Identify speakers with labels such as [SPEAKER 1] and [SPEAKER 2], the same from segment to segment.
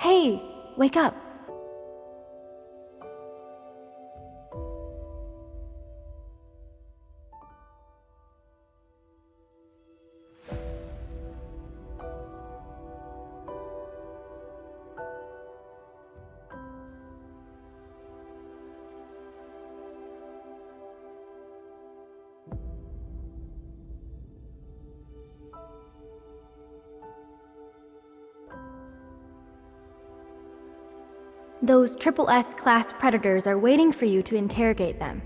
[SPEAKER 1] Hey, wake up. Those Triple S class predators are waiting for you to interrogate them.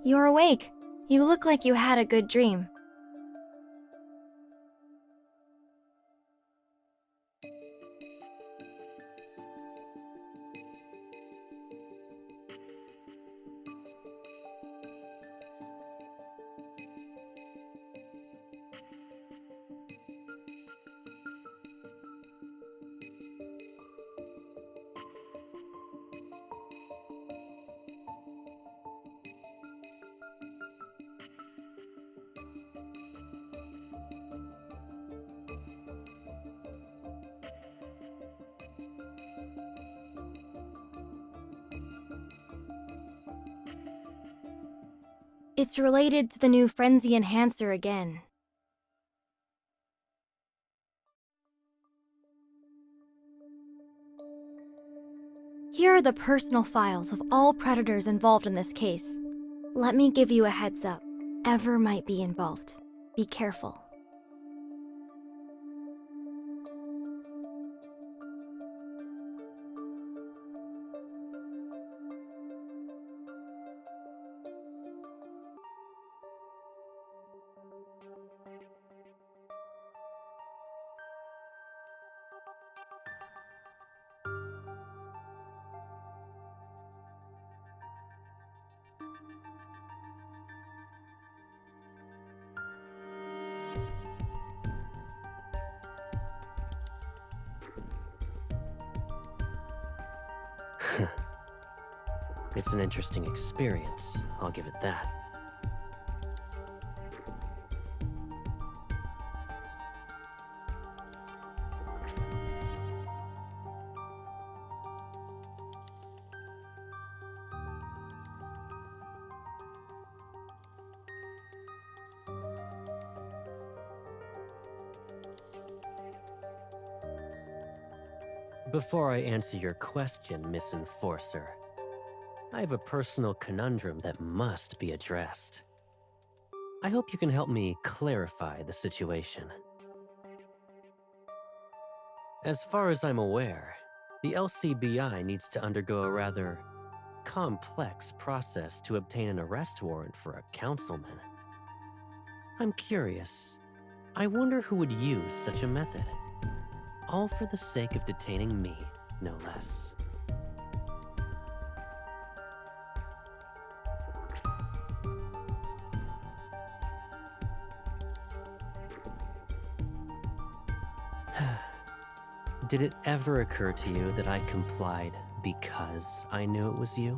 [SPEAKER 1] You're awake. You look like you had a good dream. It's related to the new Frenzy Enhancer again. Here are the personal files of all predators involved in this case. Let me give you a heads up. Ever might be involved. Be careful.
[SPEAKER 2] It's an interesting experience, I'll give it that. Before I answer your question, Miss Enforcer, I have a personal conundrum that must be addressed. I hope you can help me clarify the situation. As far as I'm aware, the LCBI needs to undergo a rather complex process to obtain an arrest warrant for a councilman. I'm curious. I wonder who would use such a method. All for the sake of detaining me, no less. Did it ever occur to you that I complied because I knew it was you?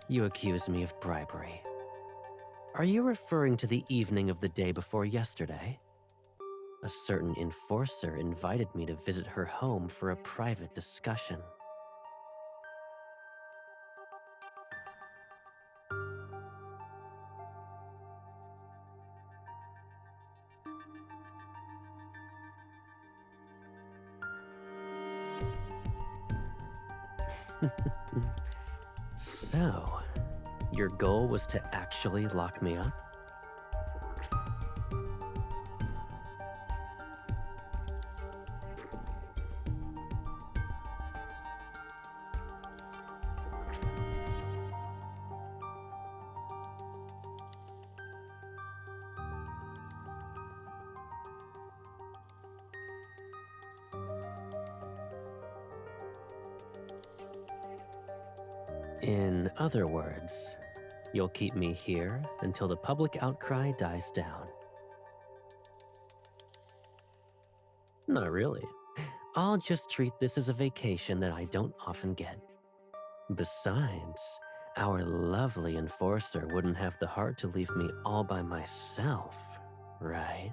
[SPEAKER 2] You accuse me of bribery. Are you referring to the evening of the day before yesterday? A certain enforcer invited me to visit her home for a private discussion. So, your goal was to actually lock me up? In other words, you'll keep me here until the public outcry dies down. Not really. I'll just treat this as a vacation that I don't often get. Besides, our lovely enforcer wouldn't have the heart to leave me all by myself, right?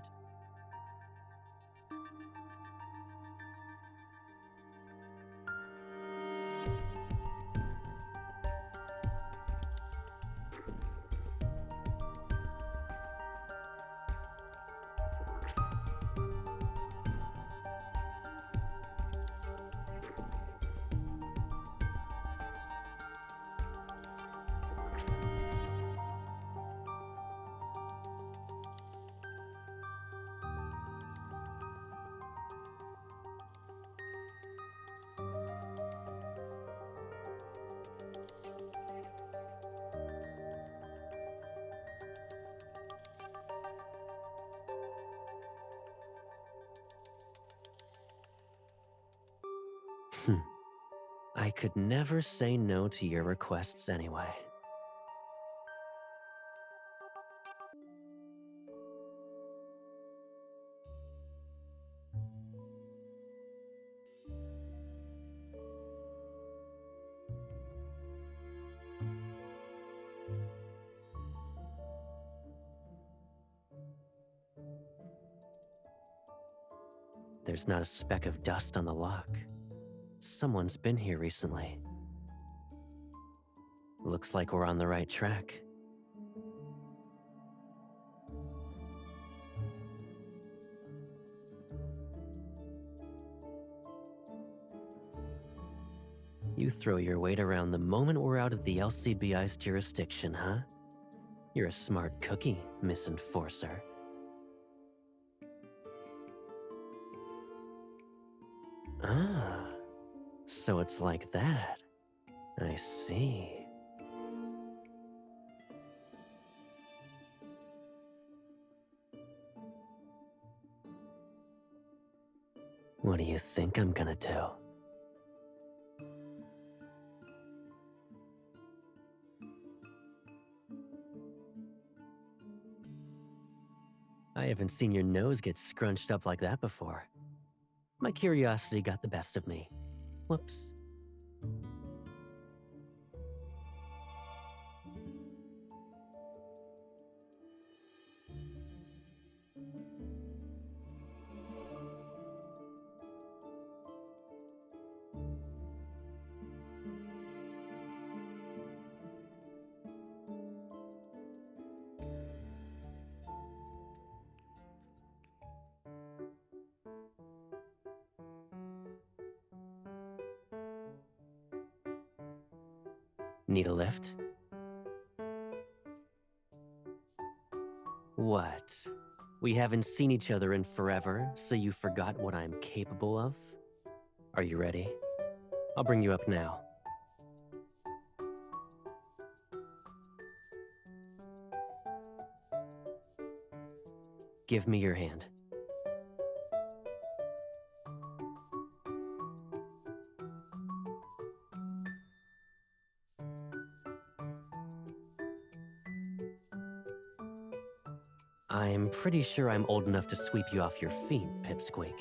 [SPEAKER 2] I could never say no to your requests anyway. There's not a speck of dust on the lock. Someone's been here recently. Looks like we're on the right track. You throw your weight around the moment we're out of the LCBI's jurisdiction, huh? You're a smart cookie, Miss Enforcer. Ah, so it's like that. I see. What do you think I'm gonna do? I haven't seen your nose get scrunched up like that before. My curiosity got the best of me. Whoops. Need a lift? What? We haven't seen each other in forever, so you forgot what I'm capable of? Are you ready? I'll bring you up now. Give me your hand. I'm pretty sure I'm old enough to sweep you off your feet, Pipsqueak.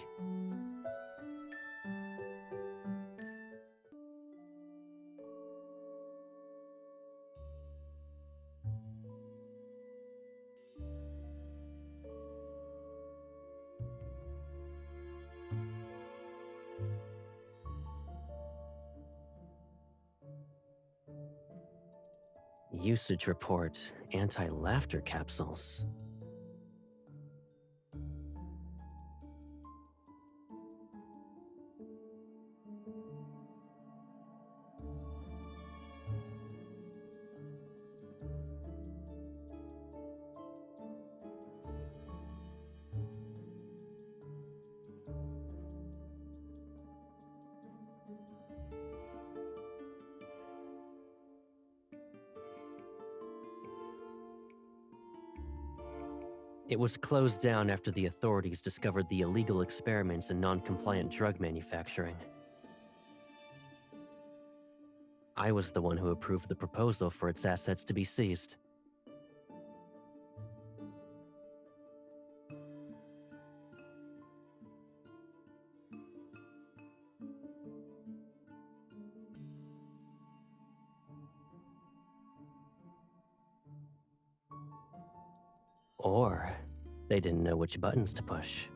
[SPEAKER 2] Usage report, anti-laughter capsules. It was closed down after the authorities discovered the illegal experiments in non-compliant drug manufacturing. I was the one who approved the proposal for its assets to be seized. Or they didn't know which buttons to push.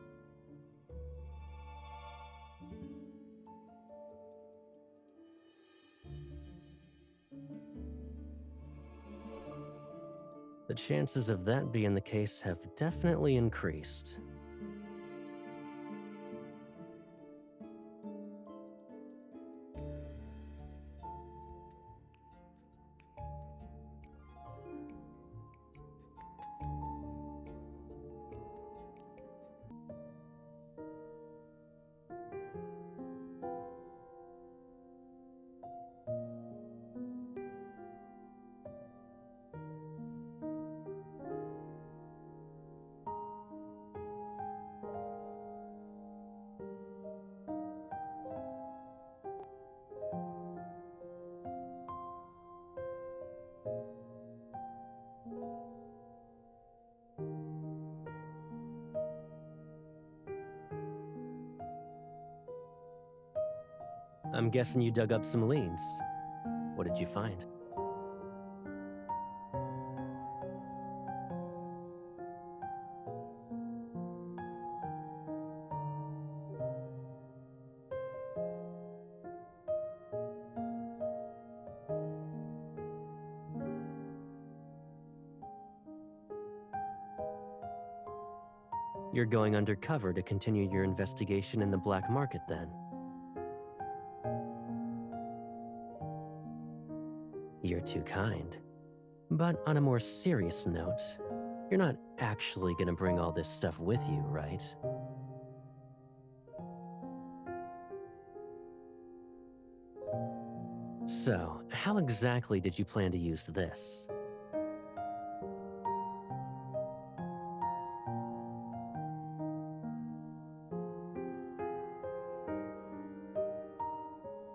[SPEAKER 2] The chances of that being the case have definitely increased. I'm guessing you dug up some leads. What did you find? You're going undercover to continue your investigation in the black market then. You're too kind. But on a more serious note, you're not actually gonna bring all this stuff with you, right? So, how exactly did you plan to use this?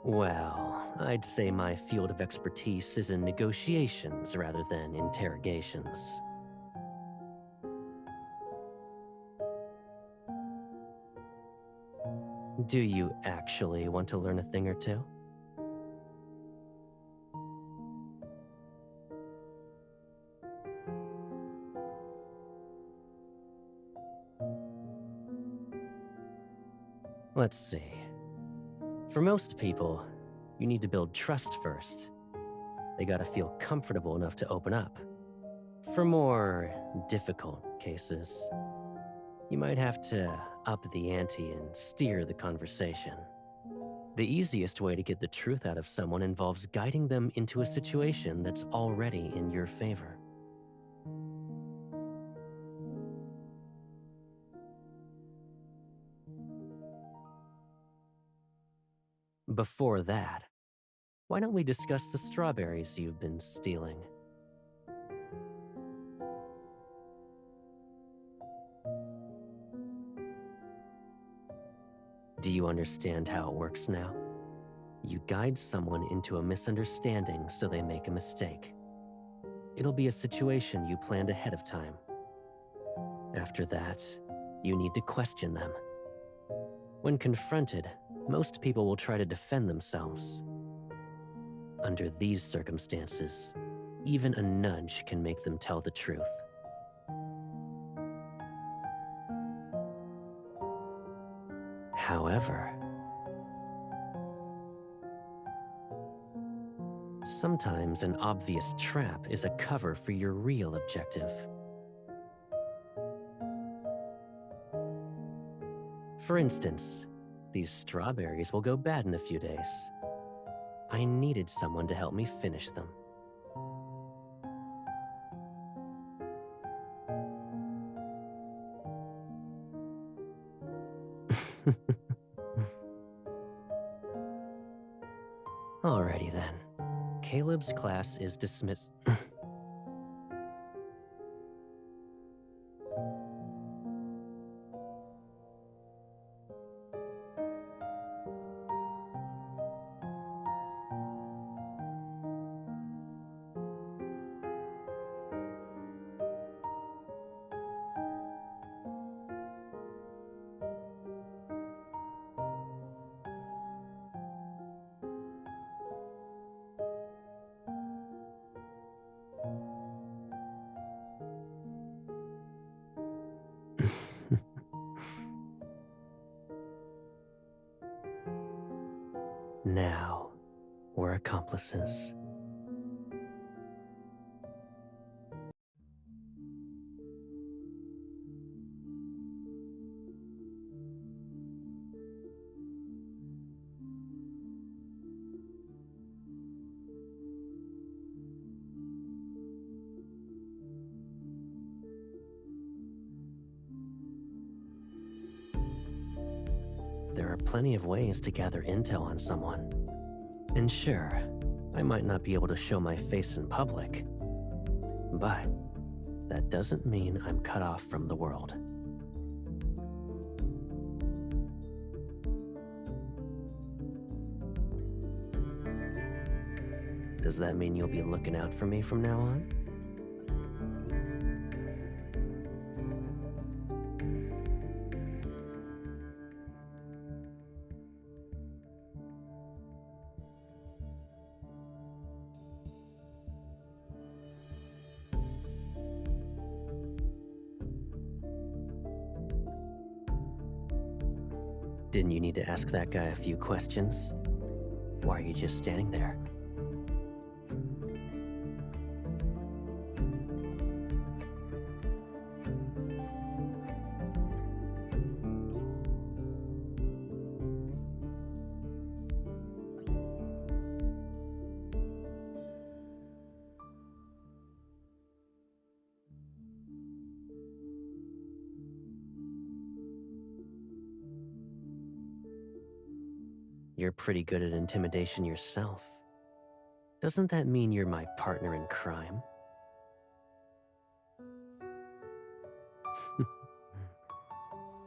[SPEAKER 2] Well, I'd say my field of expertise is in negotiations rather than interrogations. Do you actually want to learn a thing or two? Let's see. For most people, you need to build trust first. They gotta feel comfortable enough to open up. For more difficult cases, you might have to up the ante and steer the conversation. The easiest way to get the truth out of someone involves guiding them into a situation that's already in your favor. Before that, why don't we discuss the strawberries you've been stealing? Do you understand how it works now? You guide someone into a misunderstanding so they make a mistake. It'll be a situation you planned ahead of time. After that, you need to question them. When confronted, most people will try to defend themselves. Under these circumstances, even a nudge can make them tell the truth. However, sometimes an obvious trap is a cover for your real objective. For instance, these strawberries will go bad in a few days. I needed someone to help me finish them. Alrighty then. Caleb's class is dismissed. accomplices. There are plenty of ways to gather intel on someone. And sure, I might not be able to show my face in public, but that doesn't mean I'm cut off from the world. Does that mean you'll be looking out for me from now on? Didn't you need to ask that guy a few questions? Why are you just standing there? You're pretty good at intimidation yourself. Doesn't that mean you're my partner in crime?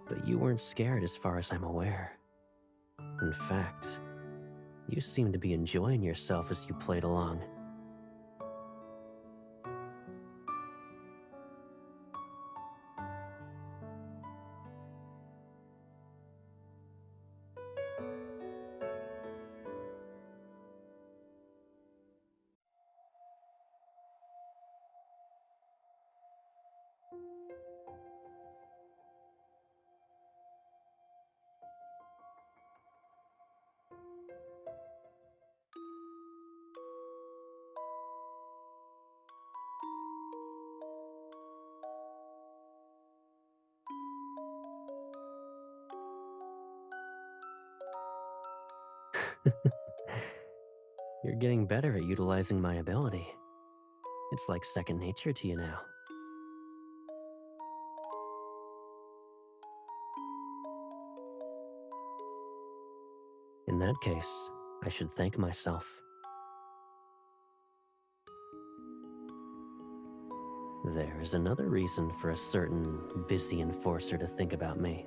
[SPEAKER 2] But you weren't scared as far as I'm aware. In fact, you seemed to be enjoying yourself as you played along. You're getting better at utilizing my ability. It's like second nature to you now. In that case, I should thank myself. There is another reason for a certain busy enforcer to think about me.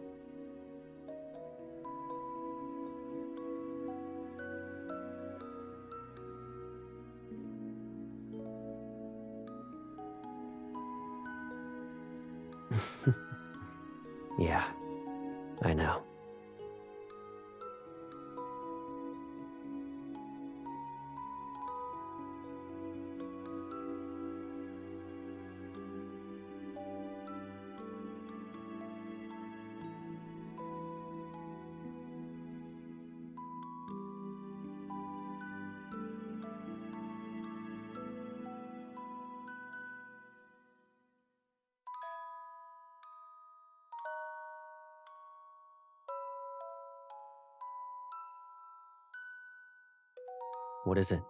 [SPEAKER 2] Yeah, I know. What is it?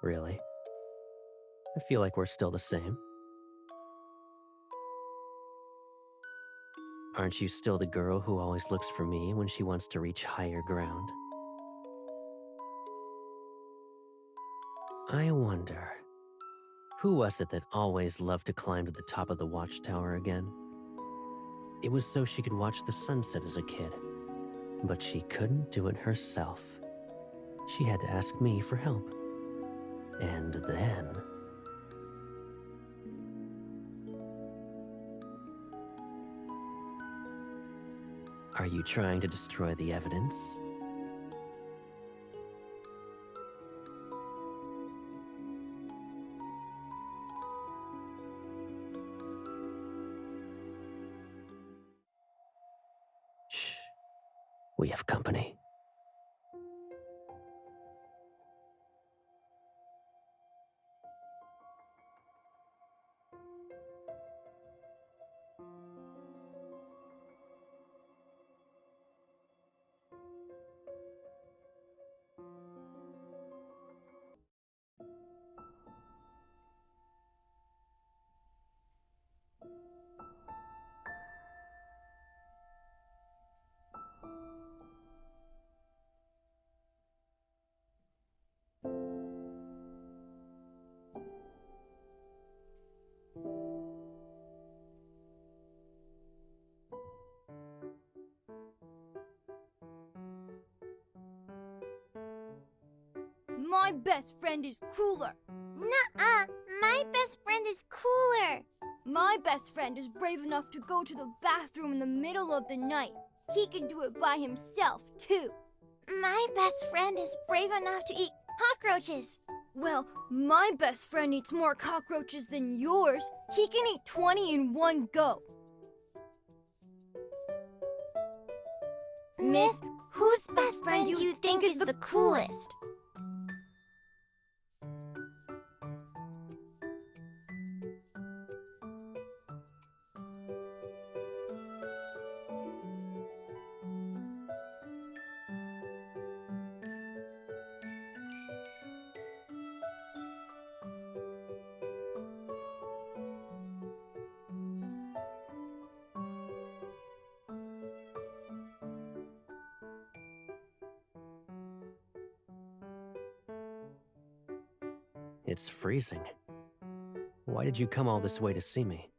[SPEAKER 2] Really? I feel like we're still the same. Aren't you still the girl who always looks for me when she wants to reach higher ground? I wonder, who was it that always loved to climb to the top of the watchtower again? It was so she could watch the sunset as a kid, but she couldn't do it herself. She had to ask me for help. And then... Are you trying to destroy the evidence? We have company.
[SPEAKER 3] My best friend is cooler.
[SPEAKER 4] Nuh-uh, my best friend is cooler.
[SPEAKER 3] My best friend is brave enough to go to the bathroom in the middle of the night. He can do it by himself, too.
[SPEAKER 4] My best friend is brave enough to eat cockroaches.
[SPEAKER 3] Well, my best friend eats more cockroaches than yours. He can eat 20 in one go.
[SPEAKER 4] Miss, whose best friend do you think is the coolest?
[SPEAKER 2] It's freezing. Why did you come all this way to see me?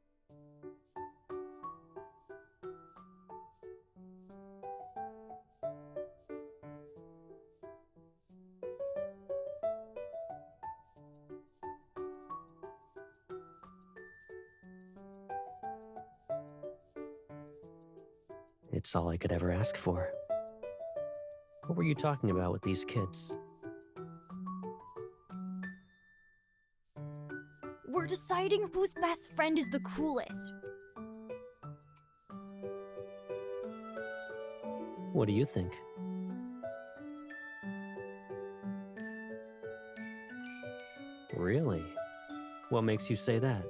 [SPEAKER 2] It's all I could ever ask for. What were you talking about with these kids?
[SPEAKER 3] We're deciding whose best friend is the coolest.
[SPEAKER 2] What do you think? Really? What makes you say that?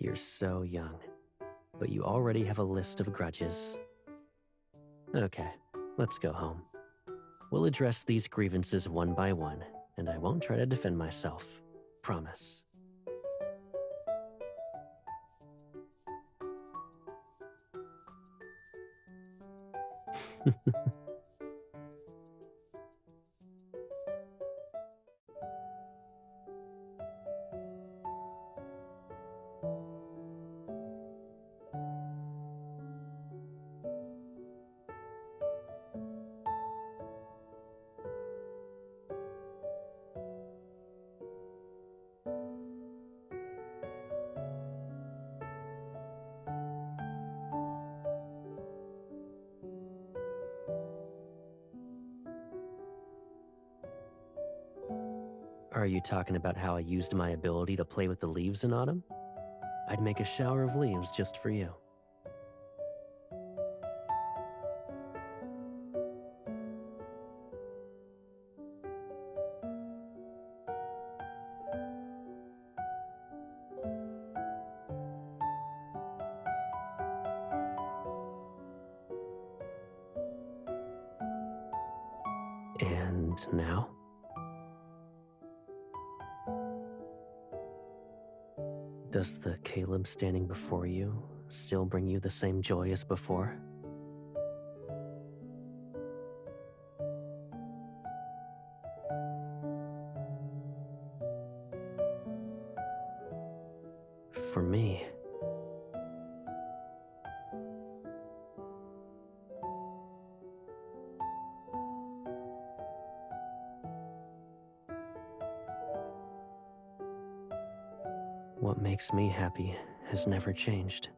[SPEAKER 2] You're so young, but you already have a list of grudges. Okay, let's go home. We'll address these grievances one by one, and I won't try to defend myself. Promise. Are you talking about how I used my ability to play with the leaves in autumn? I'd make a shower of leaves just for you. And now? Does the Caleb standing before you still bring you the same joy as before? For me, what makes me happy has never changed.